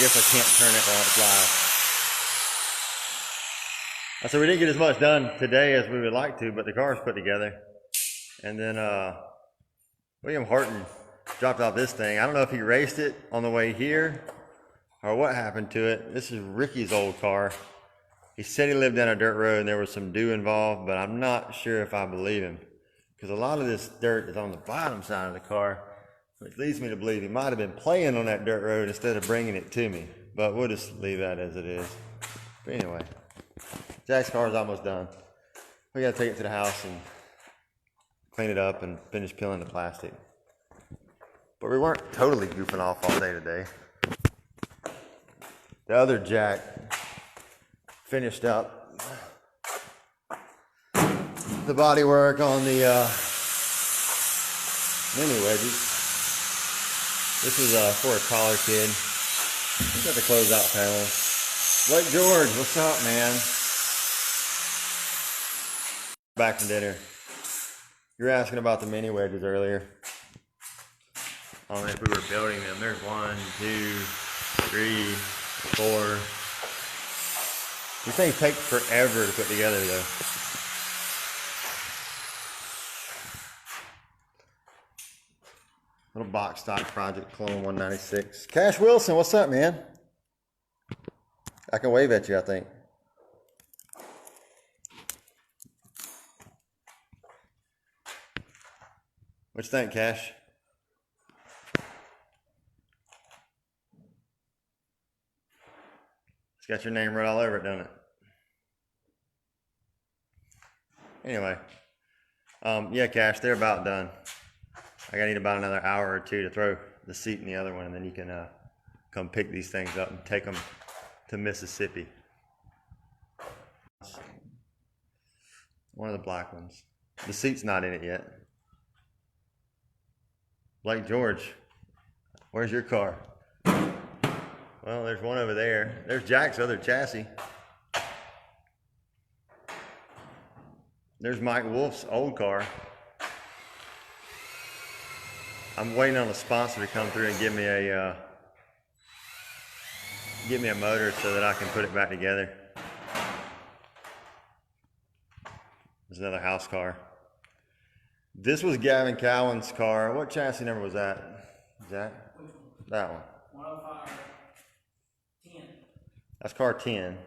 guess I can't turn it while it's live. So we didn't get as much done today as we would like to, but the car was put together. And then William Horton dropped off this thing. I don't know if he raced it on the way here or what happened to it. This is Ricky's old car. He said he lived down a dirt road and there was some dew involved, but I'm not sure if I believe him, because a lot of this dirt is on the bottom side of the car, which leads me to believe he might have been playing on that dirt road instead of bringing it to me. But we'll just leave that as it is. But anyway, Jack's car is almost done. We gotta take it to the house and clean it up and finish peeling the plastic. But we weren't totally goofing off all day today. The other Jack finished up the body work on the mini wedges. This is for a collar kid. He's got the closeout panel. Blake George, what's up, man? Back from dinner. You were asking about the mini wedges earlier. I don't know if we were building them. There's 1, 2, 3, 4. These things take forever to put together, though. Little box stock project, Clone 196. Cash Wilson, what's up, man? I can wave at you, I think. What you think, Cash? It's got your name right all over it, don't it? Anyway, yeah, Cash, they're about done. I gotta need about another hour or two to throw the seat in the other one, and then you can come pick these things up and take them to Mississippi. One of the black ones. The seat's not in it yet. Blake George, where's your car? Well, there's one over there. There's Jack's other chassis. There's Mike Wolf's old car. I'm waiting on a sponsor to come through and give me a motor so that I can put it back together. There's another house car. This was Gavin Cowan's car. What chassis number was that, Jack? That one. 105, 10. That's car 10.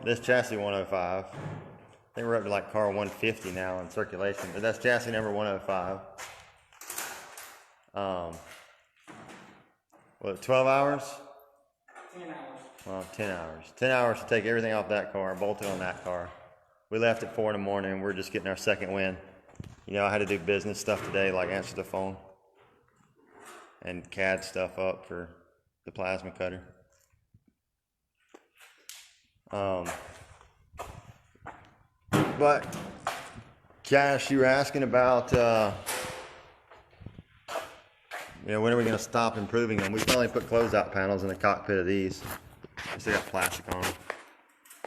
This chassis 105. I think we're up to like car 150 now in circulation, but that's chassis number 105. What, 12 hours? 10 hours. Well, 10 hours. 10 hours to take everything off that car, bolt it on that car. We left at 4 in the morning. We're just getting our second win. You know, I had to do business stuff today, like answer the phone and CAD stuff up for the plasma cutter. But Cash, you were asking about, you know, when are we going to stop improving them? We finally put closeout panels in the cockpit of these. They still got plastic on them.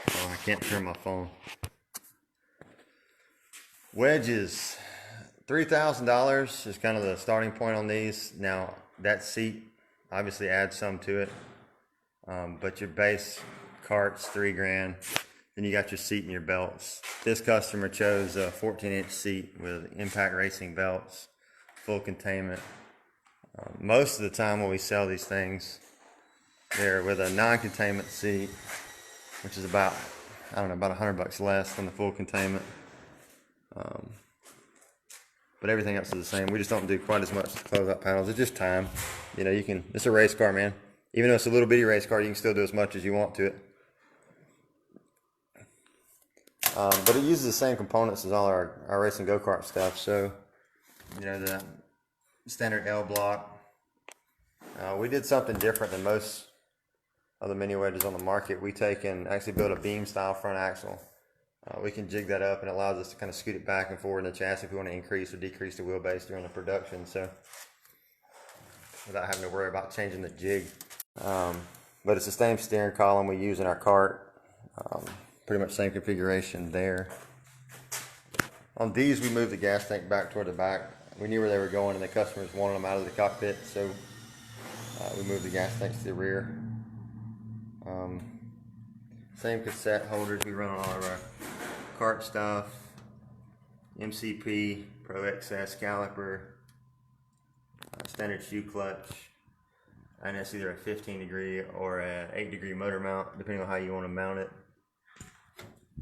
Oh, I can't turn my phone. Wedges, $3,000 is kind of the starting point on these. Now that seat obviously adds some to it, but your base cart's $3,000. Then you got your seat and your belts. This customer chose a 14-inch seat with impact racing belts, full containment. Most of the time when we sell these things, they're with a non-containment seat, which is about, I don't know, about $100 less than the full containment. But everything else is the same. We just don't do quite as much closeout panels. It's just time. You know, you can, it's a race car, man. Even though it's a little bitty race car, you can still do as much as you want to it. But it uses the same components as all our racing go-kart stuff. So, you know, the standard L block. We did something different than most of the mini wedges on the market. We take and actually build a beam style front axle. We can jig that up, and it allows us to kind of scoot it back and forward in the chassis if we want to increase or decrease the wheelbase during the production. So, without having to worry about changing the jig. But it's the same steering column we use in our cart. Pretty much same configuration there. On these, we moved the gas tank back toward the back. We knew where they were going, and the customers wanted them out of the cockpit, so We moved the gas tanks to the rear. Same cassette holders we run on all of our kart stuff. MCP, Pro XS caliper, standard shoe clutch, and it's either a 15 degree or an 8 degree motor mount, depending on how you want to mount it.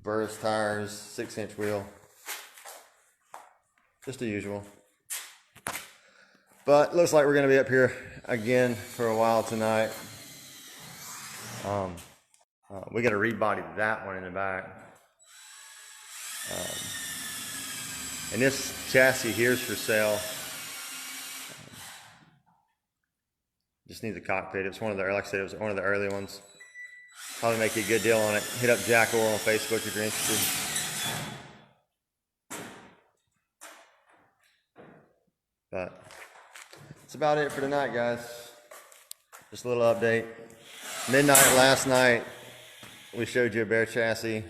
Burris tires, 6-inch wheel, just the usual. But looks like we're going to be up here again for a while tonight. We got to rebody that one in the back. And this chassis here is for sale. Just needs a cockpit. It's one of the, like I said, it was one of the early ones. Probably make you a good deal on it. Hit up Jack Orr on Facebook if you're interested. But that's about it for tonight, guys. Just a little update. Midnight last night, we showed you a bare chassis.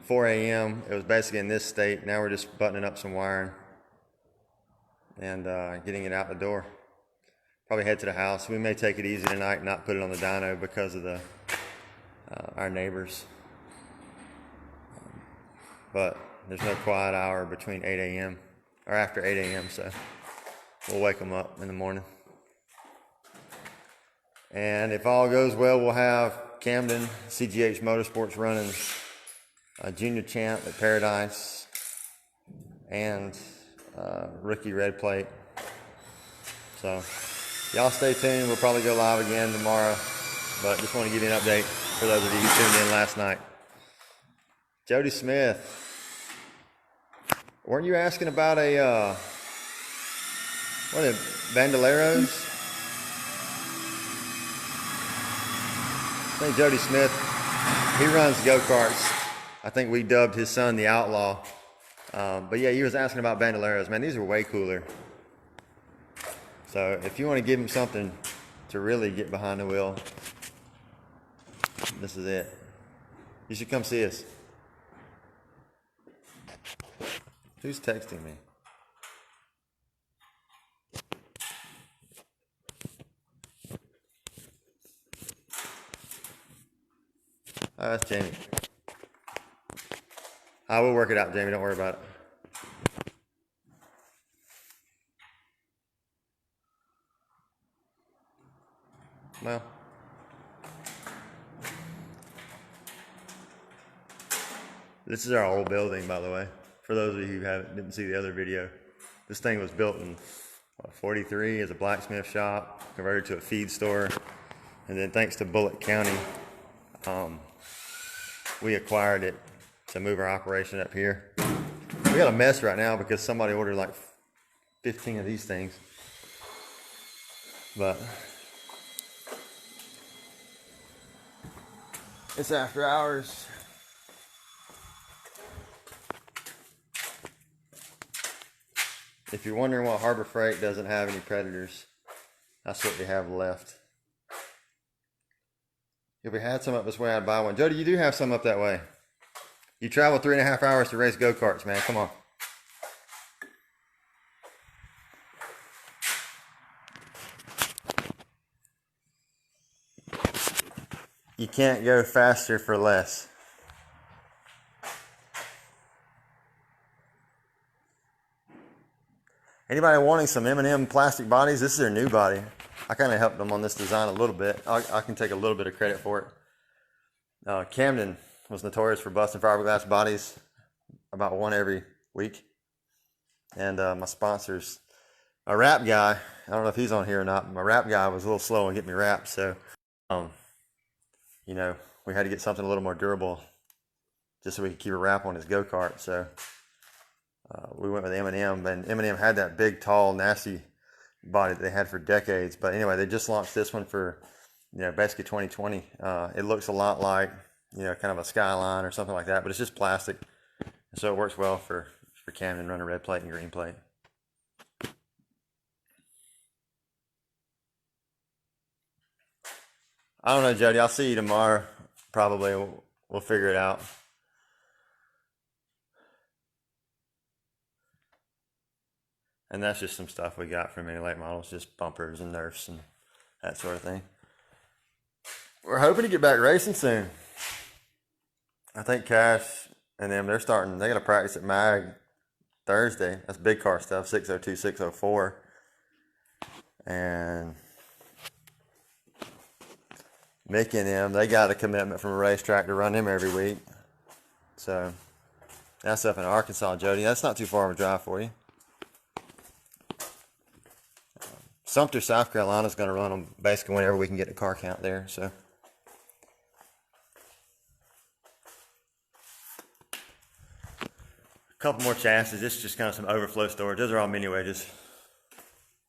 4 a.m. It was basically in this state. Now we're just buttoning up some wiring and getting it out the door. Probably head to the house. We may take it easy tonight and not put it on the dyno because of the our neighbors. But there's no quiet hour between 8 a.m. or after 8 a.m. So we'll wake them up in the morning. And if all goes well, we'll have Camden CGH Motorsports running a junior champ at Paradise and rookie red plate. So y'all stay tuned. We'll probably go live again tomorrow, but just want to give you an update for those of you who tuned in last night. Jody Smith, weren't you asking about a what are Bandoleros? I think Jody Smith, he runs go-karts. I think we dubbed his son the Outlaw. But yeah, he was asking about Bandoleros. Man, these are way cooler. So if you want to give him something to really get behind the wheel, this is it. You should come see us. Who's texting me? Oh, that's Jamie. I will work it out, Jamie. Don't worry about it. Well, this is our old building, by the way. For those of you who didn't see the other video, this thing was built in 43 as a blacksmith shop, converted to a feed store, and then thanks to Bullitt County, we acquired it to move our operation up here. We got a mess right now because somebody ordered like 15 of these things. But it's after hours. If you're wondering why Harbor Freight doesn't have any Predators, that's what they have left. If we had some up this way, I'd buy one. Jody, you do have some up that way. You travel 3.5 hours to race go-karts, man. Come on. You can't go faster for less. Anybody wanting some M&M plastic bodies? This is their new body. I kind of helped them on this design a little bit. I can take a little bit of credit for it. Camden was notorious for busting fiberglass bodies about one every week. And my sponsors, a wrap guy, I don't know if he's on here or not, but my wrap guy was a little slow on getting me wrapped. So, you know, we had to get something a little more durable just so we could keep a wrap on his go-kart. So we went with M&M, and M&M had that big, tall, nasty body that they had for decades. But anyway, they just launched this one for, you know, basically 2020. It looks a lot like, you know, kind of a Skyline or something like that, but it's just plastic. And so it works well for Camden running red plate and green plate. I don't know, Jody. I'll see you tomorrow. Probably. We'll figure it out. And that's just some stuff we got from any late models, just bumpers and nerfs and that sort of thing. We're hoping to get back racing soon. I think Cash and them, they're starting, they got to practice at MAG Thursday. That's big car stuff, 602, 604. And Mickey and them, they got a commitment from a racetrack to run them every week. So that's up in Arkansas, Jody. That's not too far of a drive for you. Sumter, South Carolina is going to run them basically whenever we can get a car count there. So a couple more chassis. This is just kind of some overflow storage. Those are all mini wedges.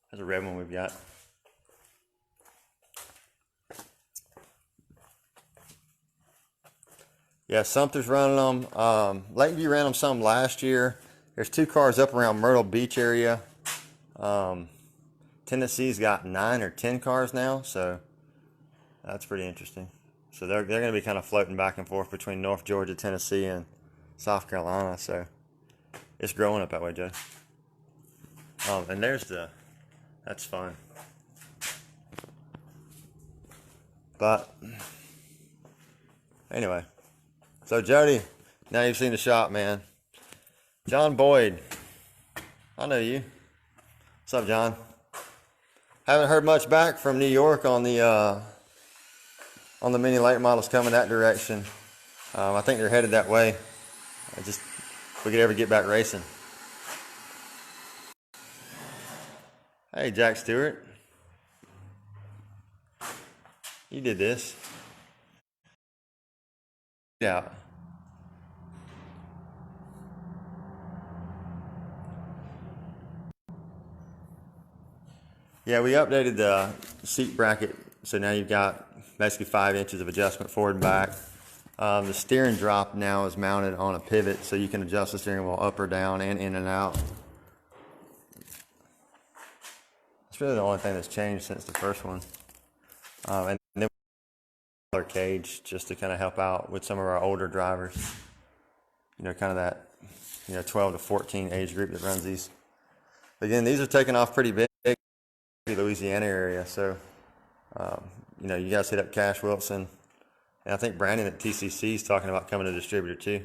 There's a red one we've got. Yeah, Sumter's running them. Lakeview ran them some last year. There's 2 cars up around Myrtle Beach area. Tennessee's got 9 or 10 cars now, so that's pretty interesting. So they're going to be kind of floating back and forth between North Georgia, Tennessee, and South Carolina. So it's growing up that way, Joe. And that's fun. But anyway, so Jody, now you've seen the shop, man. John Boyd, I know you. What's up, John? Haven't heard much back from New York on the mini late models coming that direction. I think they're headed that way. If we could ever get back racing. Hey, Jack Stewart. You did this. Yeah. Yeah, we updated the seat bracket, so now you've got basically 5 inches of adjustment forward and back. The steering drop now is mounted on a pivot, so you can adjust the steering wheel up or down and in and out. It's really the only thing that's changed since the first one. And then color cage just to kind of help out with some of our older drivers. You know, kind of that 12 to 14 age group that runs these. But again, these are taking off pretty big. Louisiana area, so you guys hit up Cash Wilson, and I think Brandon at TCC is talking about coming to distributor too.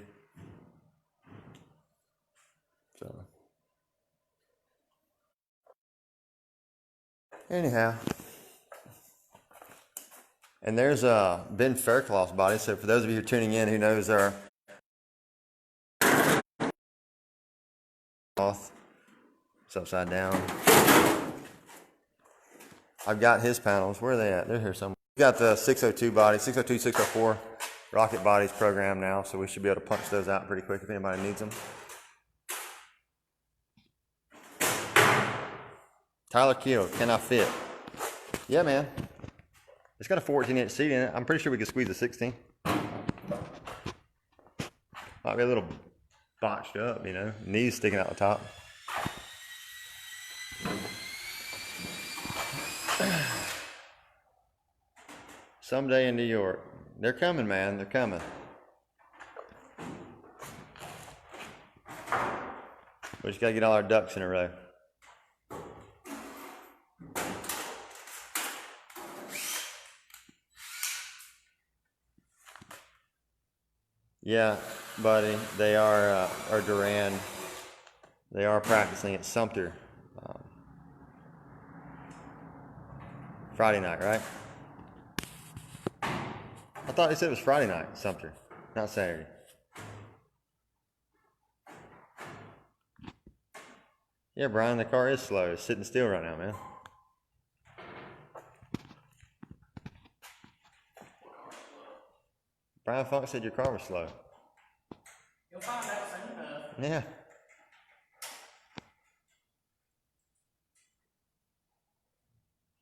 So anyhow, and there's Ben Fairclough's body. So for those of you who are tuning in, who knows our cloth, it's upside down. I've got his panels. Where are they at? They're here somewhere. We've got the 602 body, 602, 604 rocket bodies programmed now, so we should be able to punch those out pretty quick if anybody needs them. Tyler Keel, can I fit? Yeah, man. It's got a 14-inch seat in it. I'm pretty sure we could squeeze a 16. Might be a little botched up, knees sticking out the top. Someday in New York. They're coming, man. They're coming. We just got to get all our ducks in a row. Yeah, buddy. They are, or Duran, they are practicing at Sumter. Friday night, right? I thought they said it was Friday night, Sumter, not Saturday. Yeah, Brian, the car is slow. It's sitting still right now, man. Brian Funk said your car was slow. You'll find out soon enough. Yeah.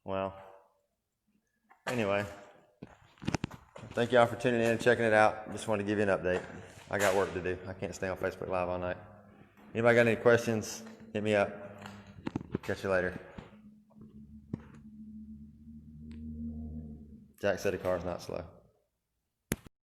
Well, anyway, thank y'all for tuning in and checking it out. Just wanted to give you an update. I got work to do. I can't stay on Facebook Live all night. Anybody got any questions? Hit me up. Catch you later. Jack said the car's not slow.